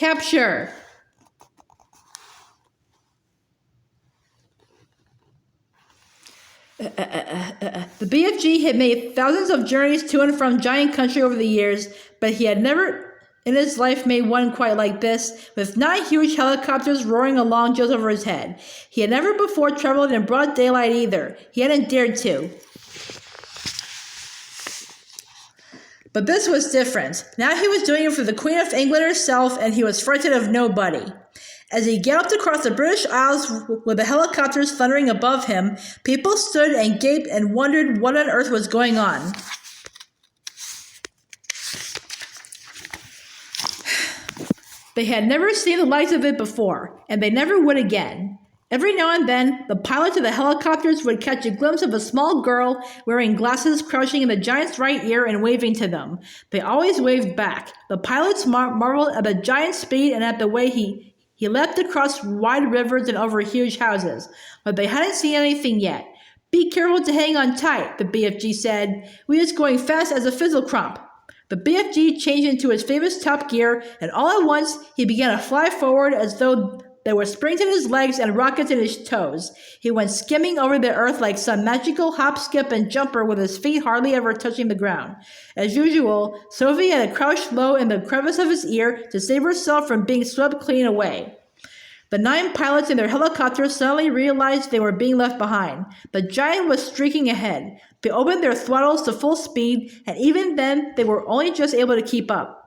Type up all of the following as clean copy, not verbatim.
Capture. The BFG had made thousands of journeys to and from giant country over the years, but he had never in his life made one quite like this, with 9 huge helicopters roaring along just over his head. He had never before traveled in broad daylight either. He hadn't dared to. But this was different. Now he was doing it for the Queen of England herself, and he was frightened of nobody. As he galloped across the British Isles with the helicopters thundering above him, people stood and gaped and wondered what on earth was going on. They had never seen the likes of it before, and they never would again. Every now and then, the pilots of the helicopters would catch a glimpse of a small girl wearing glasses crouching in the giant's right ear and waving to them. They always waved back. The pilots marveled at the giant's speed and at the way he leapt across wide rivers and over huge houses, but they hadn't seen anything yet. "Be careful to hang on tight," the BFG said. "We is going fast as a fizzle-crump." The BFG changed into his famous top gear, and all at once he began to fly forward as though there were springs in his legs and rockets in his toes. He went skimming over the earth like some magical hop, skip, and jumper with his feet hardly ever touching the ground. As usual, Sophie had to crouch low in the crevice of his ear to save herself from being swept clean away. The 9 pilots in their helicopters suddenly realized they were being left behind. The giant was streaking ahead. They opened their throttles to full speed, and even then they were only just able to keep up.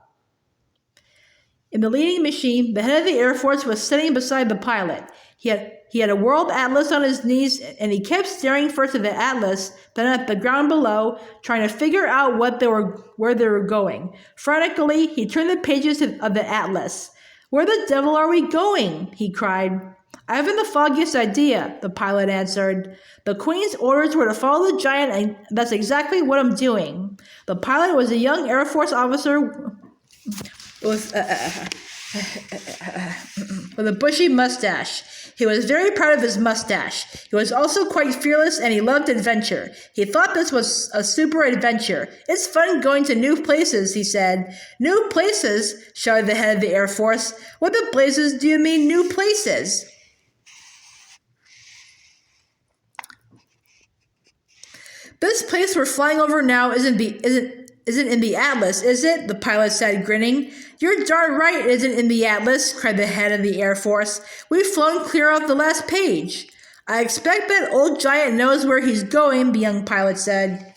In the leading machine, the head of the Air Force was sitting beside the pilot. He had a world atlas on his knees, and he kept staring first at the atlas, then at the ground below, trying to figure out where they were going. Frantically, he turned the pages of the atlas. "Where the devil are we going?" he cried. "I haven't the foggiest idea," the pilot answered. "The Queen's orders were to follow the giant, and that's exactly what I'm doing." The pilot was a young Air Force officer with a bushy mustache. He was very proud of his mustache. He was also quite fearless, and he loved adventure. He thought this was a super adventure. "It's fun going to new places," he said. "New places?" shouted the head of the Air Force. "What the blazes do you mean, new places?" "This place we're flying over now isn't in the atlas, is it?" the pilot said, grinning. "You're darn right it isn't in the atlas," cried the head of the Air Force. "We've flown clear off the last page." "I expect that old giant knows where he's going," the young pilot said.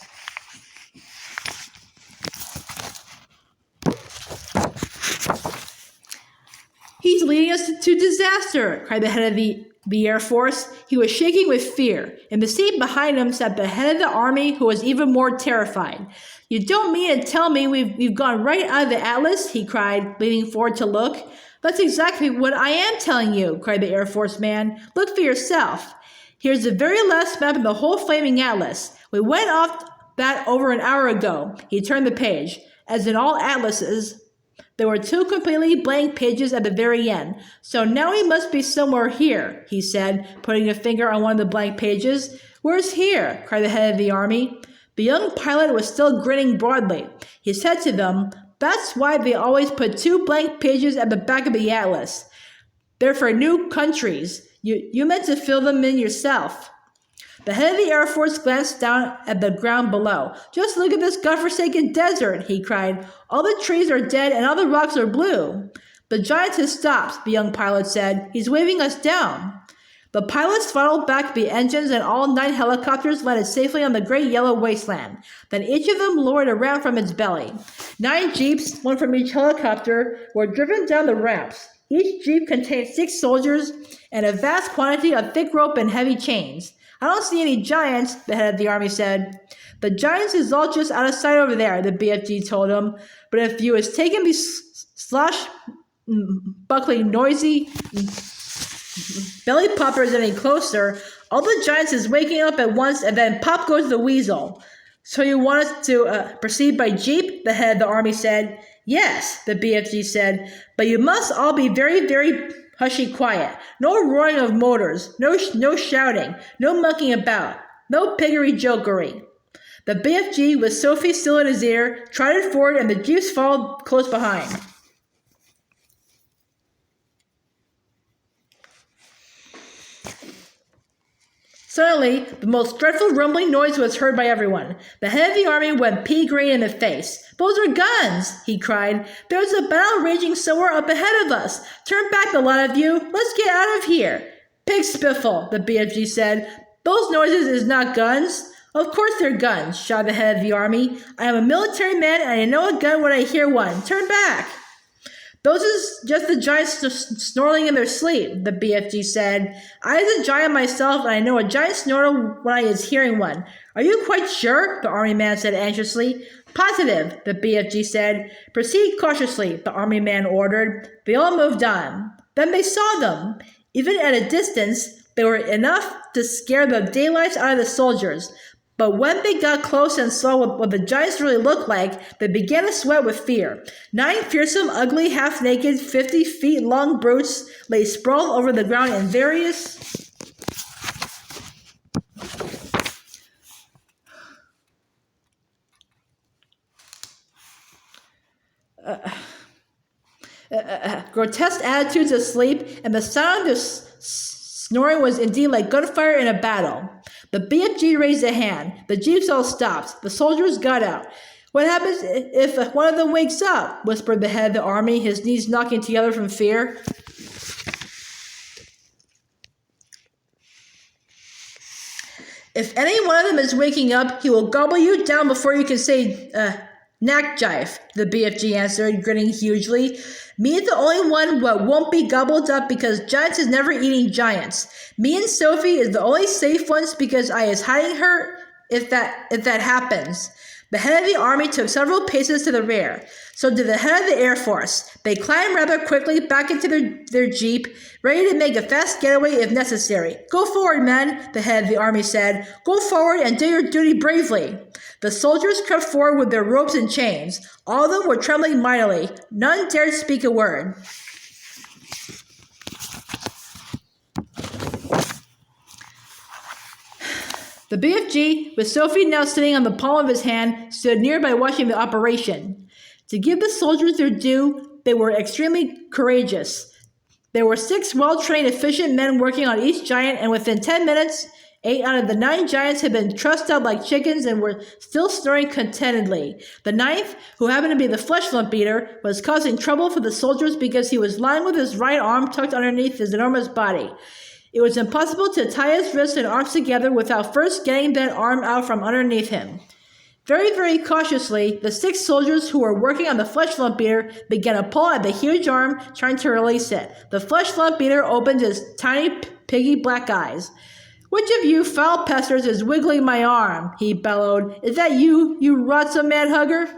"He's leading us to disaster," cried the head of the Air Force. He was shaking with fear. In the seat behind him sat the head of the army, who was even more terrified. "You don't mean to tell me we've gone right out of the atlas?" he cried, leaning forward to look. "That's exactly what I am telling you," cried the Air Force man. "Look for yourself. Here's the very last map in the whole flaming atlas. We went off that over an hour ago." He turned the page. As in all atlases, there were 2 completely blank pages at the very end. "So now we must be somewhere here," he said, putting a finger on one of the blank pages. "Where's here?" cried the head of the army. The young pilot was still grinning broadly. He said to them, "That's why they always put 2 blank pages at the back of the atlas. They're for new countries. You meant to fill them in yourself." The head of the Air Force glanced down at the ground below. "Just look at this godforsaken desert," he cried. "All the trees are dead and all the rocks are blue." "The giant has stopped," the young pilot said. "He's waving us down." The pilots throttled back the engines, and all 9 helicopters landed safely on the great yellow wasteland. Then each of them lowered a ramp from its belly. 9 jeeps, one from each helicopter, were driven down the ramps. Each jeep contained 6 soldiers and a vast quantity of thick rope and heavy chains. "I don't see any giants," the head of the army said. "The giants is all just out of sight over there," the BFG told him. "But if you was taking these buckling noisy belly poppers any closer, all the giants is waking up at once, and then pop goes the weasel." "So you want us to proceed by jeep?" the head of the army said. "Yes," the BFG said, "but you must all be very, very hushy quiet. No roaring of motors, no shouting, no mucking about, no piggery jokery." The BFG, with Sophie still in his ear, trotted forward, and the jeeps followed close behind. Suddenly, the most dreadful rumbling noise was heard by everyone. The head of the army went pea-green in the face. "Those are guns!" he cried. "There's a battle raging somewhere up ahead of us. Turn back, the lot of you. Let's get out of here." "Pig spiffle," the BFG said. "Those noises is not guns." "Of course they're guns," shouted the head of the army. "I am a military man and I know a gun when I hear one. Turn back." "Those is just the giants snorting in their sleep," the BFG said. "I is a giant myself, and I know a giant snortle when I is hearing one." "Are you quite sure?" the army man said anxiously. "Positive," the BFG said. "Proceed cautiously," the army man ordered. They all moved on. Then they saw them. Even at a distance, they were enough to scare the daylights out of the soldiers. But when they got close and saw what the giants really looked like, they began to sweat with fear. 9 fearsome, ugly, half-naked, 50 feet long brutes lay sprawled over the ground in various grotesque attitudes of sleep, and the sound of their snoring was indeed like gunfire in a battle. The BFG raised a hand. The jeeps all stopped. The soldiers got out. "What happens if one of them wakes up?" whispered the head of the army, his knees knocking together from fear. "If any one of them is waking up, he will gobble you down before you can say, knack jive," the BFG answered, grinning hugely. "Me is the only one what won't be gobbled up because giants is never eating giants. Me and Sophie is the only safe ones because I is hiding her if that happens." The head of the army took several paces to the rear. So did the head of the Air Force. They climbed rather quickly back into their jeep, ready to make a fast getaway if necessary. "Go forward, men," the head of the army said. "Go forward and do your duty bravely." The soldiers crept forward with their ropes and chains. All of them were trembling mightily. None dared speak a word. The BFG, with Sophie now sitting on the palm of his hand, stood nearby watching the operation. To give the soldiers their due, they were extremely courageous. There were 6 well-trained, efficient men working on each giant, and within 10 minutes, 8 out of the 9 giants had been trussed up like chickens and were still snoring contentedly. The 9th, who happened to be the Fleshlumpeater, was causing trouble for the soldiers because he was lying with his right arm tucked underneath his enormous body. It was impossible to tie his wrists and arms together without first getting that arm out from underneath him. Very, very cautiously, the 6 soldiers who were working on the Fleshlumpeater began to pull at the huge arm, trying to release it. The Fleshlumpeater opened his tiny, piggy black eyes. "Which of you foul pesters is wiggling my arm?" he bellowed. "Is that you rotsome man hugger?"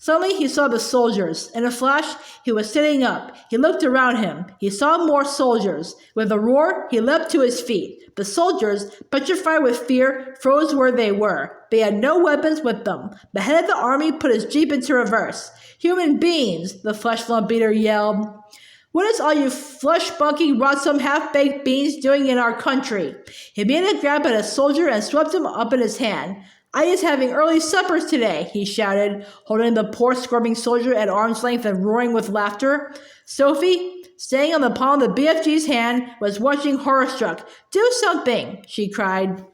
Suddenly he saw the soldiers. In a flash, he was sitting up. He looked around him. He saw more soldiers. With a roar, he leapt to his feet. The soldiers, petrified with fear, froze where they were. They had no weapons with them. The head of the army put his jeep into reverse. "Human beings!" the Fleshlumpeater yelled. "What is all you flush-bunking, rotsome, half-baked beans doing in our country?" He made a grab at a soldier and swept him up in his hand. "I is having early suppers today," he shouted, holding the poor squirming soldier at arm's length and roaring with laughter. Sophie, staying on the palm of the BFG's hand, was watching horror-struck. "Do something!" she cried.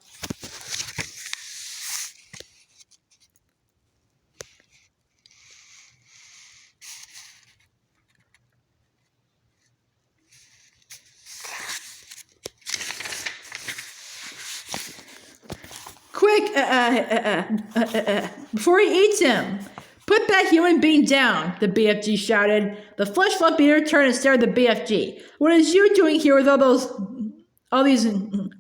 "Quick, before he eats him! Put that human being down," the BFG shouted. The Fleshlumpeater turned and stared at the BFG. "What is you doing here with all these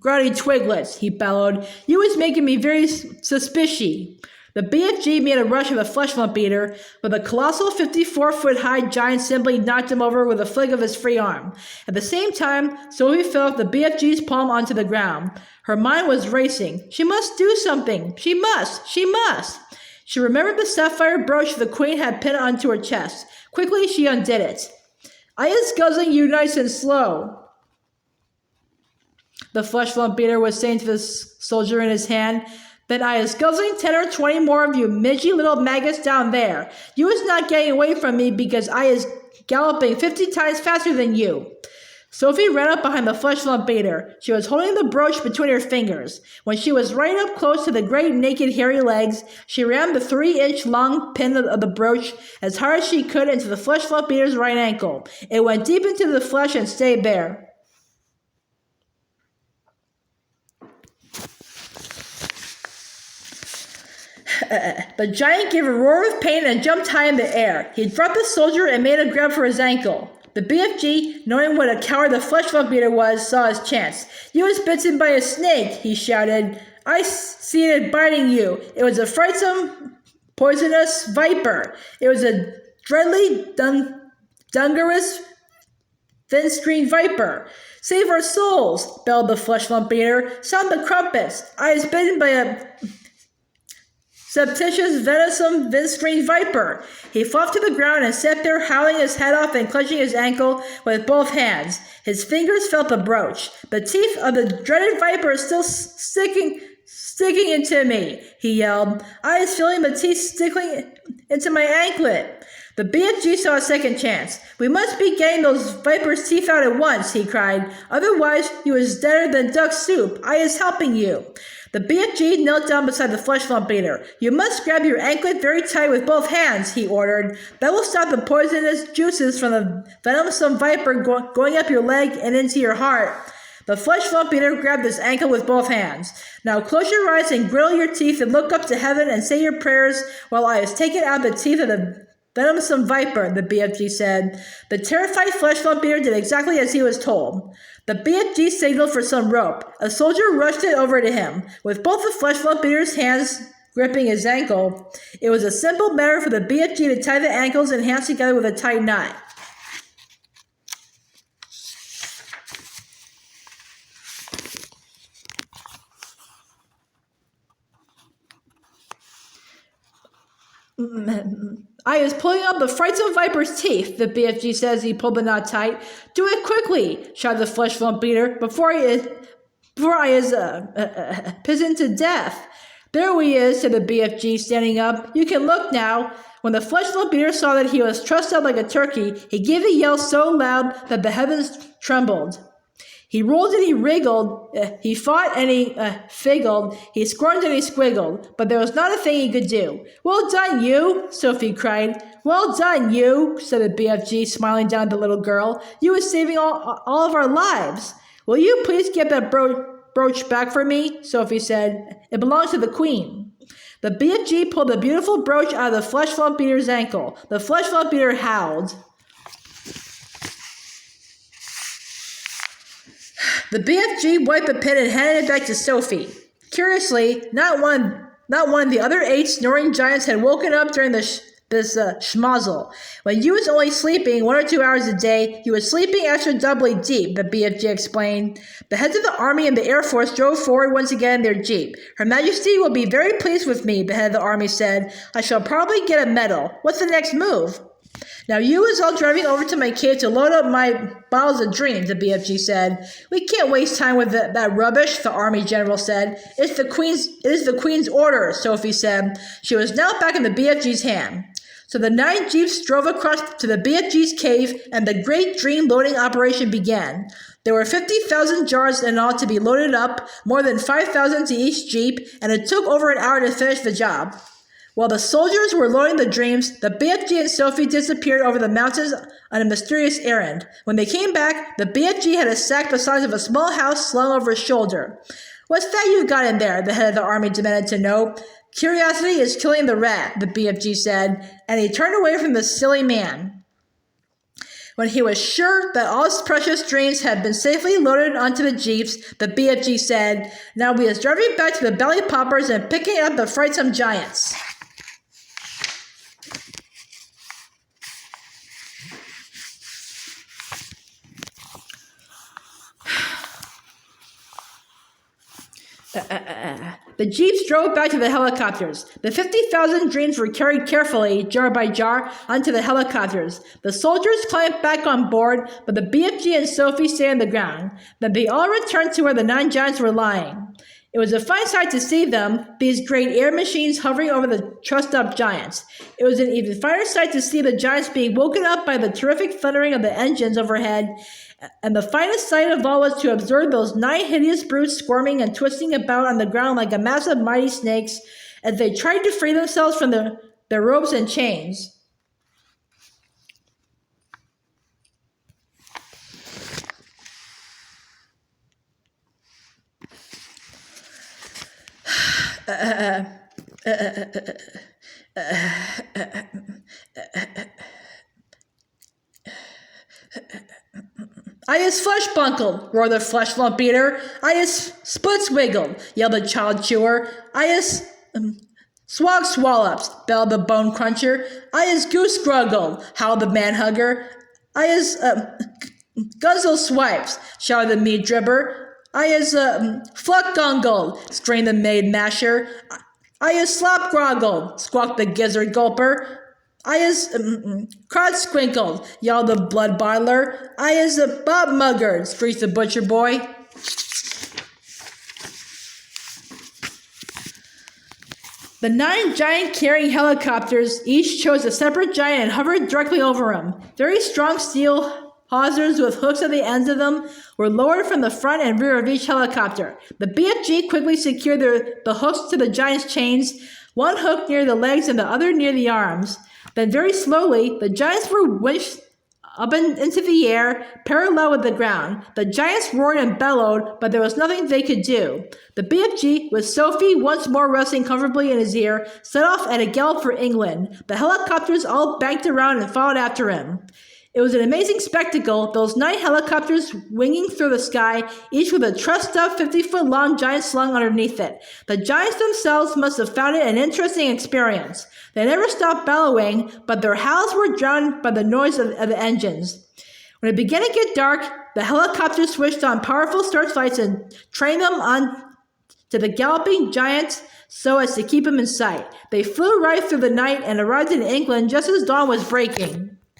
grotty twiglets?" he bellowed. "You was making me very suspicious." The BFG made a rush at the Fleshlumpeater, but the colossal 54-foot-high giant simply knocked him over with a flick of his free arm. At the same time, Sophie felt the BFG's palm onto the ground. Her mind was racing. She must do something. She must. She must. She remembered the sapphire brooch the queen had pinned onto her chest. Quickly, she undid it. "I is guzzling you nice and slow," the Fleshlumpeater was saying to the soldier in his hand. "Then I is guzzling 10 or 20 more of you midgy little maggots down there. You is not getting away from me because I is galloping 50 times faster than you." Sophie ran up behind the Fleshlumpeater. She was holding the brooch between her fingers. When she was right up close to the great naked hairy legs, she rammed the 3-inch long pin of the brooch as hard as she could into the Fleshlumpeater's right ankle. It went deep into the flesh and stayed there. The giant gave a roar of pain and jumped high in the air. He dropped the soldier and made a grab for his ankle. The BFG, knowing what a coward the Fleshlumpeater was, saw his chance. "You was bitten by a snake," he shouted. "I seen it biting you. It was a frightsome, poisonous viper. It was a dreadly, dungerous, thin-screened viper. Save our souls," bellowed the Fleshlumpeater. "Sound the crumpets. I was bitten by a surreptitious, venison, thin-screened viper." He flopped to the ground and sat there, howling his head off and clutching his ankle with both hands. His fingers felt the brooch. "The teeth of the dreaded viper is still sticking into me," he yelled. "I was feeling the teeth sticking into my anklet." The BFG saw a second chance. "We must be getting those viper's teeth out at once," he cried. "Otherwise, you is deader than duck soup. I is helping you." The BFG knelt down beside the Fleshlumpeater. "You must grab your anklet very tight with both hands," he ordered. "That will stop the poisonous juices from the venomous viper going up your leg and into your heart." The Fleshlumpeater grabbed his ankle with both hands. "Now close your eyes and griddle your teeth and look up to heaven and say your prayers while I is taking out the teeth of the venomous viper," the BFG said. The terrified Fleshlumpeater did exactly as he was told. The BFG signaled for some rope. A soldier rushed it over to him, with both the Fleshlumpeater's hands gripping his ankle. It was a simple matter for the BFG to tie the ankles and hands together with a tight knot. "I was pulling out the frightsome viper's teeth," the BFG says. He pulled the knot tight. "Do it quickly," shouted the Fleshlumpeater, before I is pissing to death." "There he is," said the BFG, standing up. "You can look now." When the Fleshlumpeater saw that he was trussed up like a turkey, he gave a yell so loud that the heavens trembled. He rolled and he wriggled, he fought and he figgled, he squirmed and he squiggled, but there was not a thing he could do. "Well done, you!" Sophie cried. "Well done, you!" said the BFG, smiling down at the little girl. "You were saving all of our lives." "Will you please get that brooch back for me?" Sophie said. "It belongs to the Queen." The BFG pulled the beautiful brooch out of the Fleshlumpeater's ankle. The Fleshlumpeater howled. The BFG wiped the pin and handed it back to Sophie. Curiously, not one of the other 8 snoring giants had woken up during this schmozzle. When you was only sleeping 1 or 2 hours a day, you was sleeping extra doubly deep, the BFG explained. The heads of the Army and the Air Force drove forward once again in their jeep. "Her Majesty will be very pleased with me," the head of the Army said. "I shall probably get a medal. What's the next move?" "Now you is all driving over to my cave to load up my bottles of dreams," the BFG said. "We can't waste time with that rubbish," the Army General said. It is the Queen's order," Sophie said. She was now back in the BFG's hand. So the 9 jeeps drove across to the BFG's cave, and the great dream loading operation began. There were 50,000 jars in all to be loaded up, more than 5,000 to each jeep, and it took over an hour to finish the job. While the soldiers were loading the dreams, the BFG and Sophie disappeared over the mountains on a mysterious errand. When they came back, the BFG had a sack the size of a small house slung over his shoulder. "What's that you've got in there?" the head of the Army demanded to know. "Curiosity is killing the rat," the BFG said, and he turned away from the silly man. When he was sure that all his precious dreams had been safely loaded onto the jeeps, the BFG said, "Now we is driving back to the belly poppers and picking up the frightsome giants." The jeeps drove back to the helicopters. The 50,000 dreams were carried carefully, jar by jar, onto the helicopters. The soldiers climbed back on board, but the BFG and Sophie stayed on the ground. Then they all returned to where the 9 giants were lying. It was a fine sight to see them, these great air machines hovering over the trussed-up giants. It was an even finer sight to see the giants being woken up by the terrific thundering of the engines overhead, and the finest sight of all was to observe those 9 hideous brutes squirming and twisting about on the ground like a mass of mighty snakes as they tried to free themselves from their ropes and chains. I is flushbunkled, roared the Fleshlumpeater. I is splitswiggled, yelled the child chewer. I is swollops, bellowed the Bonecruncher. I is goose-gruggled, howled the man-hugger. I is guzzle swipes, shouted the meat-dribber. I is fluck-gungled, screamed the maid-masher. I is slop-groggled, squawked the gizzard-gulper. I is crotch-squinkled, yelled the Bloodbottler. I is bob-muggered, screeched the butcher boy. The 9 giant carrying helicopters each chose a separate giant and hovered directly over him. Very strong steel hawsers with hooks at the ends of them were lowered from the front and rear of each helicopter. The BFG quickly secured the hooks to the giant's chains, one hook near the legs and the other near the arms. Then very slowly, the giants were winched up into the air, parallel with the ground. The giants roared and bellowed, but there was nothing they could do. The BFG, with Sophie once more resting comfortably in his ear, set off at a gallop for England. The helicopters all banked around and followed after him. It was an amazing spectacle, those 9 helicopters winging through the sky, each with a trussed-up 50-foot-long giant slung underneath it. The giants themselves must have found it an interesting experience. They never stopped bellowing, but their howls were drowned by the noise of the engines. When it began to get dark, the helicopters switched on powerful searchlights and trained them on to the galloping giants so as to keep them in sight. They flew right through the night and arrived in England just as dawn was breaking.